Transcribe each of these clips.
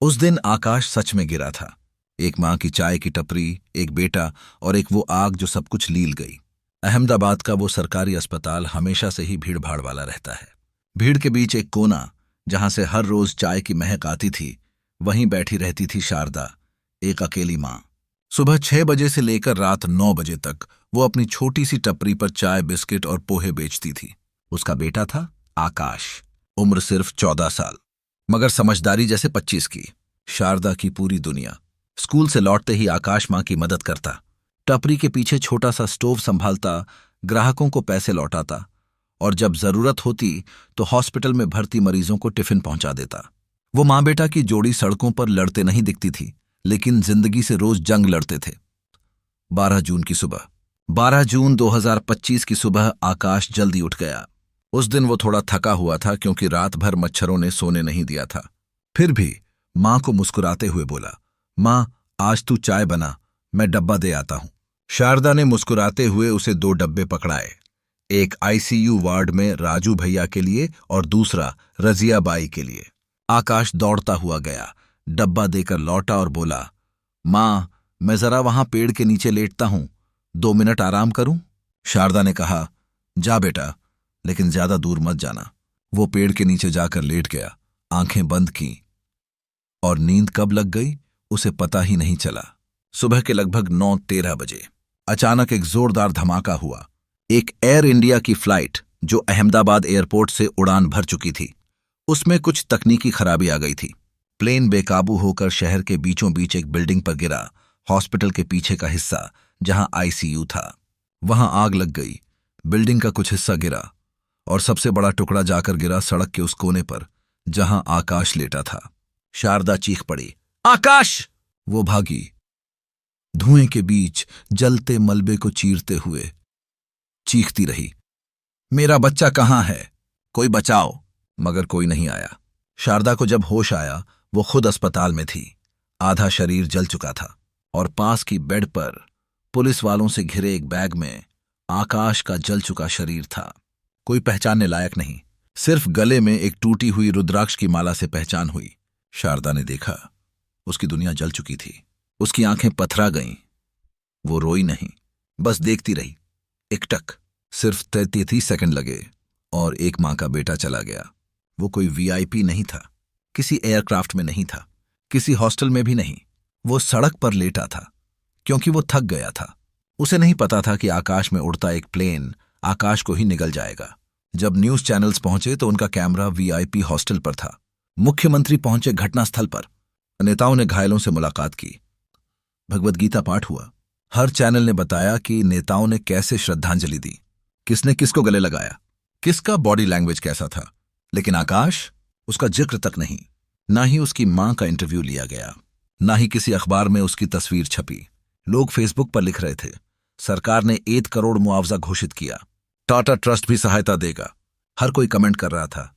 उस दिन आकाश सच में गिरा था। एक माँ की चाय की टपरी, एक बेटा और एक वो आग जो सब कुछ लील गई। अहमदाबाद का वो सरकारी अस्पताल हमेशा से ही भीड़ भाड़ वाला रहता है। भीड़ के बीच एक कोना, जहां से हर रोज चाय की महक आती थी, वहीं बैठी रहती थी शारदा, एक अकेली माँ। सुबह 6 बजे से लेकर रात 9 बजे तक वो अपनी छोटी सी टपरी पर चाय, बिस्किट और पोहे बेचती थी। उसका बेटा था आकाश, उम्र सिर्फ 14 साल, मगर समझदारी जैसे 25 की। शारदा की पूरी दुनिया। स्कूल से लौटते ही आकाश माँ की मदद करता, टपरी के पीछे छोटा सा स्टोव संभालता, ग्राहकों को पैसे लौटाता और जब जरूरत होती तो हॉस्पिटल में भर्ती मरीजों को टिफिन पहुंचा देता। वो माँ बेटा की जोड़ी सड़कों पर लड़ते नहीं दिखती थी, लेकिन जिंदगी से रोज जंग लड़ते थे। 12 जून की सुबह 12 जून 2025 की सुबह आकाश जल्दी उठ गया। उस दिन वो थोड़ा थका हुआ था क्योंकि रात भर मच्छरों ने सोने नहीं दिया था। फिर भी माँ को मुस्कुराते हुए बोला, माँ आज तू चाय बना, मैं डब्बा दे आता हूं। शारदा ने मुस्कुराते हुए उसे 2 डब्बे पकड़ाए, एक आईसीयू वार्ड में राजू भैया के लिए और दूसरा रजिया बाई के लिए। आकाश दौड़ता हुआ गया, डब्बा देकर लौटा और बोला, माँ मैं जरा वहां पेड़ के नीचे लेटता हूं, 2 मिनट आराम करूं। शारदा ने कहा, जा बेटा, लेकिन ज्यादा दूर मत जाना। वो पेड़ के नीचे जाकर लेट गया, आंखें बंद की और नींद कब लग गई उसे पता ही नहीं चला। सुबह के लगभग 9:13 बजे अचानक एक जोरदार धमाका हुआ। एक एयर इंडिया की फ्लाइट जो अहमदाबाद एयरपोर्ट से उड़ान भर चुकी थी, उसमें कुछ तकनीकी खराबी आ गई थी। प्लेन बेकाबू होकर शहर के बीचों बीच एक बिल्डिंग पर गिरा। हॉस्पिटल के पीछे का हिस्सा जहां आईसीयू था, वहां आग लग गई। बिल्डिंग का कुछ हिस्सा गिरा और सबसे बड़ा टुकड़ा जाकर गिरा सड़क के उस कोने पर जहां आकाश लेटा था। शारदा चीख पड़ी, आकाश! वो भागी, धुएं के बीच जलते मलबे को चीरते हुए चीखती रही, मेरा बच्चा कहाँ है? कोई बचाओ! मगर कोई नहीं आया। शारदा को जब होश आया, वो खुद अस्पताल में थी। आधा शरीर जल चुका था और पास की बेड पर पुलिस वालों से घिरे एक बैग में आकाश का जल चुका शरीर था। कोई पहचानने लायक नहीं, सिर्फ गले में एक टूटी हुई रुद्राक्ष की माला से पहचान हुई। शारदा ने देखा, उसकी दुनिया जल चुकी थी। उसकी आंखें पथरा गईं। वो रोई नहीं, बस देखती रही। एकटक सिर्फ 33 सेकंड लगे और एक मां का बेटा चला गया। वो कोई वीआईपी नहीं था, किसी एयरक्राफ्ट में नहीं था, किसी हॉस्टल में भी नहीं। वो सड़क पर लेटा था क्योंकि वो थक गया था। उसे नहीं पता था कि आकाश में उड़ता एक प्लेन आकाश को ही निगल जाएगा। जब न्यूज चैनल्स पहुंचे तो उनका कैमरा वीआईपी हॉस्टल पर था। मुख्यमंत्री पहुंचे घटनास्थल पर। नेताओं ने घायलों से मुलाकात की। भगवद गीता पाठ हुआ। हर चैनल ने बताया कि नेताओं ने कैसे श्रद्धांजलि दी, किसने किसको गले लगाया, किसका बॉडी लैंग्वेज कैसा था। लेकिन आकाश, उसका जिक्र तक नहीं। ना ही उसकी मां का इंटरव्यू लिया गया, ना ही किसी अखबार में उसकी तस्वीर छपी। लोग फेसबुक पर लिख रहे थे, सरकार ने 1 करोड़ मुआवजा घोषित किया, टाटा ट्रस्ट भी सहायता देगा। हर कोई कमेंट कर रहा था,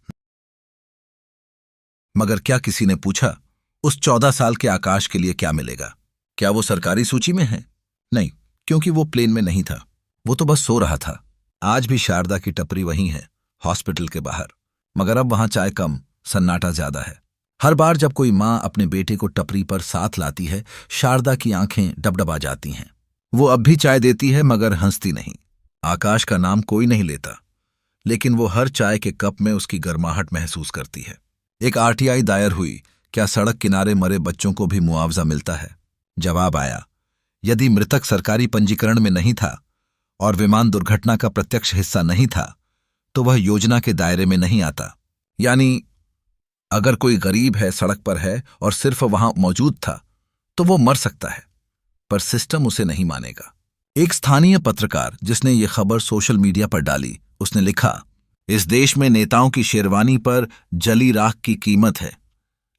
मगर क्या किसी ने पूछा उस 14 साल के आकाश के लिए क्या मिलेगा? क्या वो सरकारी सूची में है? नहीं, क्योंकि वो प्लेन में नहीं था। वो तो बस सो रहा था। आज भी शारदा की टपरी वहीं है, हॉस्पिटल के बाहर, मगर अब वहां चाय कम, सन्नाटा ज्यादा है। हर बार जब कोई मां अपने बेटे को टपरी पर साथ लाती है, शारदा की आंखें डबडबा जाती हैं। वो अब भी चाय देती है मगर हंसती नहीं। आकाश का नाम कोई नहीं लेता, लेकिन वो हर चाय के कप में उसकी गर्माहट महसूस करती है। एक आरटीआई दायर हुई, क्या सड़क किनारे मरे बच्चों को भी मुआवजा मिलता है? जवाब आया, यदि मृतक सरकारी पंजीकरण में नहीं था और विमान दुर्घटना का प्रत्यक्ष हिस्सा नहीं था, तो वह योजना के दायरे में नहीं आता। यानी अगर कोई गरीब है, सड़क पर है और सिर्फ वहां मौजूद था, तो वो मर सकता है, पर सिस्टम उसे नहीं मानेगा। एक स्थानीय पत्रकार जिसने ये खबर सोशल मीडिया पर डाली, उसने लिखा, इस देश में नेताओं की शेरवानी पर जली राख की कीमत है,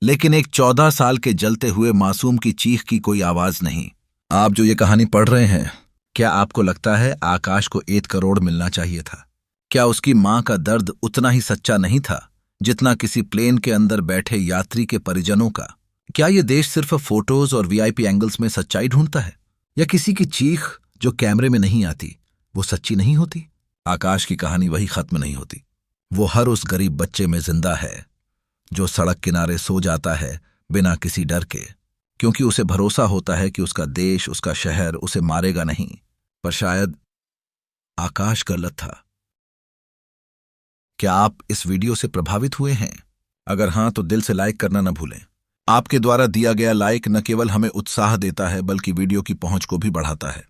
लेकिन एक 14 साल के जलते हुए मासूम की चीख की कोई आवाज नहीं। आप जो ये कहानी पढ़ रहे हैं, क्या आपको लगता है आकाश को 1 करोड़ मिलना चाहिए था? क्या उसकी मां का दर्द उतना ही सच्चा नहीं था जितना किसी प्लेन के अंदर बैठे यात्री के परिजनों का? क्या ये देश सिर्फ फोटोज और वीआईपी एंगल्स में सच्चाई ढूंढता है, या किसी की चीख जो कैमरे में नहीं आती वो सच्ची नहीं होती? आकाश की कहानी वही खत्म नहीं होती। वो हर उस गरीब बच्चे में जिंदा है जो सड़क किनारे सो जाता है बिना किसी डर के, क्योंकि उसे भरोसा होता है कि उसका देश, उसका शहर उसे मारेगा नहीं। पर शायद आकाश गलत था। क्या आप इस वीडियो से प्रभावित हुए हैं? अगर हां तो दिल से लाइक करना न भूलें। आपके द्वारा दिया गया लाइक न केवल हमें उत्साह देता है बल्कि वीडियो की पहुंच को भी बढ़ाता है।